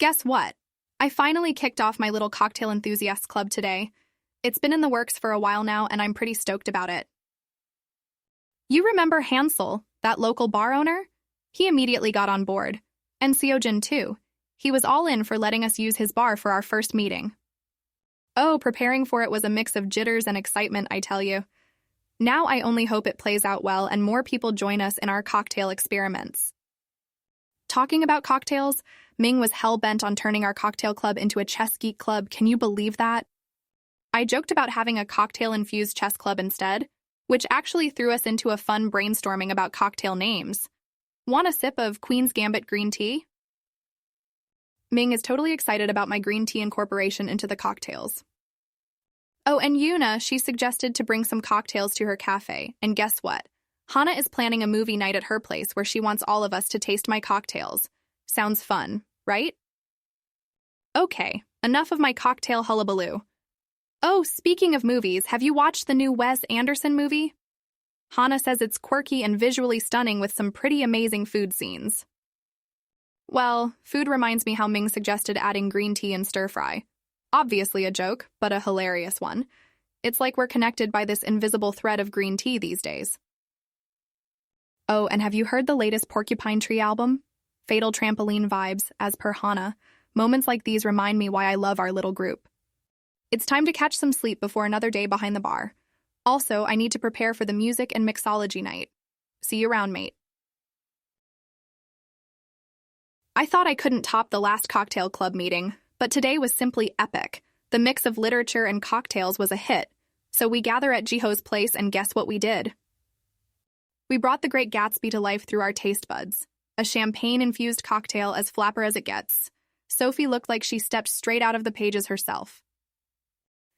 Guess what? I finally kicked off my little cocktail enthusiasts club today. It's been in the works for a while now, and I'm pretty stoked about it. You remember Hansel, that local bar owner? He immediately got on board. And Seojin, too. He was all in for letting us use his bar for our first meeting. Oh, preparing for it was a mix of jitters and excitement, I tell you. Now I only hope it plays out well and more people join us in our cocktail experiments. Talking about cocktails, Ming was hell-bent on turning our cocktail club into a chess geek club. Can you believe that? I joked about having a cocktail-infused chess club instead, which actually threw us into a fun brainstorming about cocktail names. Want a sip of Queen's Gambit green tea? Ming is totally excited about my green tea incorporation into the cocktails. Oh, and Yuna, she suggested to bring some cocktails to her cafe, and guess what? Hana is planning a movie night at her place where she wants all of us to taste my cocktails. Sounds fun, right? Okay, enough of my cocktail hullabaloo. Oh, speaking of movies, have you watched the new Wes Anderson movie? Hana says it's quirky and visually stunning with some pretty amazing food scenes. Well, food reminds me how Ming suggested adding green tea and stir-fry. Obviously a joke, but a hilarious one. It's like we're connected by this invisible thread of green tea these days. Oh, and have you heard the latest Porcupine Tree album? Fatal trampoline vibes, as per Hana. Moments like these remind me why I love our little group. It's time to catch some sleep before another day behind the bar. Also, I need to prepare for the music and mixology night. See you around, mate. I thought I couldn't top the last cocktail club meeting, but today was simply epic. The mix of literature and cocktails was a hit, so we gather at Jiho's place and guess what we did? We brought The Great Gatsby to life through our taste buds. A champagne-infused cocktail as flapper as it gets. Sophie looked like she stepped straight out of the pages herself.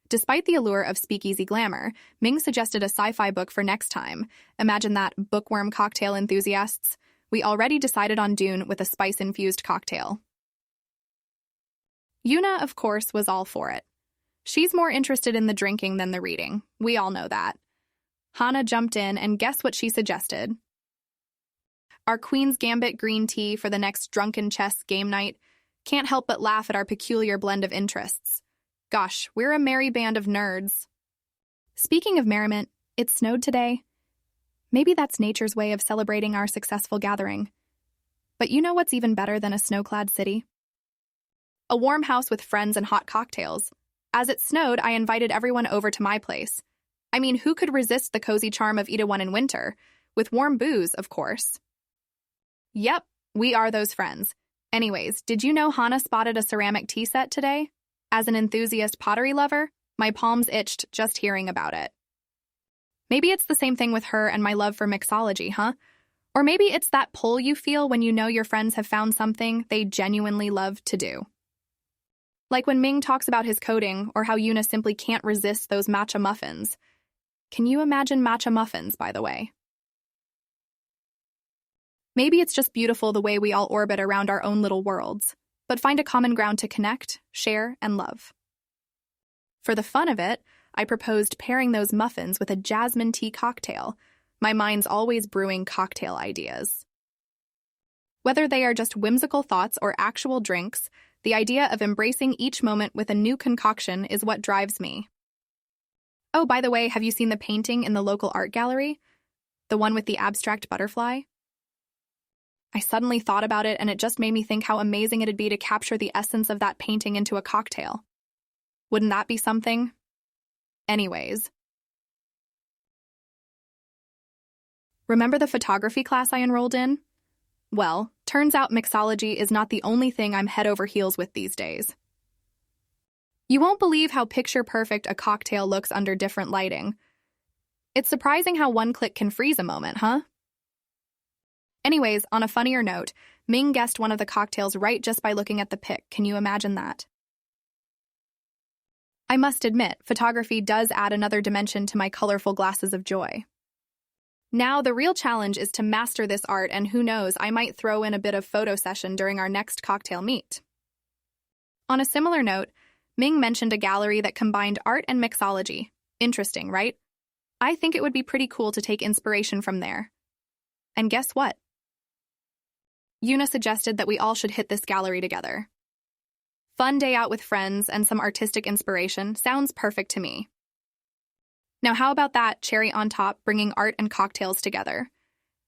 Despite the allure of speakeasy glamour, Ming suggested a sci-fi book for next time. Imagine that, bookworm cocktail enthusiasts. We already decided on Dune with a spice-infused cocktail. Yuna, of course, was all for it. She's more interested in the drinking than the reading. We all know that. Hana jumped in, and guess what she suggested? Our Queen's Gambit green tea for the next drunken chess game night. Can't help but laugh at our peculiar blend of interests. Gosh, we're a merry band of nerds. Speaking of merriment, it snowed today. Maybe that's nature's way of celebrating our successful gathering. But you know what's even better than a snow-clad city? A warm house with friends and hot cocktails. As it snowed, I invited everyone over to my place. I mean, who could resist the cozy charm of Itaewon in winter? With warm booze, of course. Yep, we are those friends. Anyways, did you know Hana spotted a ceramic tea set today? As an enthusiast pottery lover, my palms itched just hearing about it. Maybe it's the same thing with her and my love for mixology, huh? Or maybe it's that pull you feel when you know your friends have found something they genuinely love to do. Like when Ming talks about his coding, or how Yuna simply can't resist those matcha muffins. Can you imagine matcha muffins, by the way? Maybe it's just beautiful the way we all orbit around our own little worlds, but find a common ground to connect, share, and love. For the fun of it, I proposed pairing those muffins with a jasmine tea cocktail. My mind's always brewing cocktail ideas. Whether they are just whimsical thoughts or actual drinks, the idea of embracing each moment with a new concoction is what drives me. Oh, by the way, have you seen the painting in the local art gallery? The one with the abstract butterfly? I suddenly thought about it, and it just made me think how amazing it'd be to capture the essence of that painting into a cocktail. Wouldn't that be something? Anyways. Remember the photography class I enrolled in? Well, turns out mixology is not the only thing I'm head over heels with these days. You won't believe how picture-perfect a cocktail looks under different lighting. It's surprising how one click can freeze a moment, huh? Anyways, on a funnier note, Ming guessed one of the cocktails right just by looking at the pic. Can you imagine that? I must admit, photography does add another dimension to my colorful glasses of joy. Now, the real challenge is to master this art, and who knows, I might throw in a bit of photo session during our next cocktail meet. On a similar note, Ming mentioned a gallery that combined art and mixology. Interesting, right? I think it would be pretty cool to take inspiration from there. And guess what? Yuna suggested that we all should hit this gallery together. Fun day out with friends and some artistic inspiration sounds perfect to me. Now, how about that cherry on top, bringing art and cocktails together?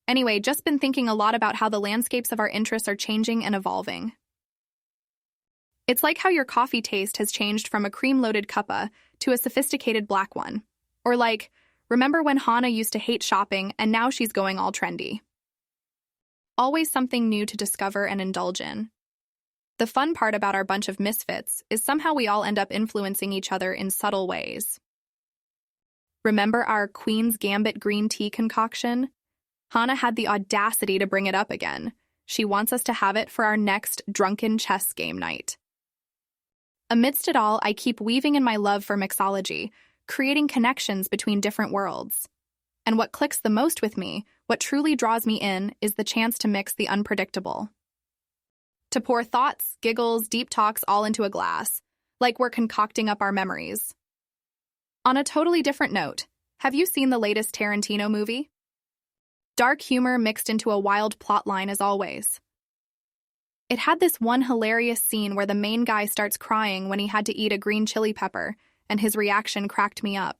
Anyway, just been thinking a lot about how the landscapes of our interests are changing and evolving. It's like how your coffee taste has changed from a cream-loaded cuppa to a sophisticated black one. Or like, remember when Hannah used to hate shopping and now she's going all trendy? Always something new to discover and indulge in. The fun part about our bunch of misfits is somehow we all end up influencing each other in subtle ways. Remember our Queen's Gambit green tea concoction? Hannah had the audacity to bring it up again. She wants us to have it for our next drunken chess game night. Amidst it all, I keep weaving in my love for mixology, creating connections between different worlds. And what clicks the most with me, what truly draws me in, is the chance to mix the unpredictable. To pour thoughts, giggles, deep talks all into a glass, like we're concocting up our memories. On a totally different note, have you seen the latest Tarantino movie? Dark humor mixed into a wild plotline as always. It had this one hilarious scene where the main guy starts crying when he had to eat a green chili pepper, and his reaction cracked me up.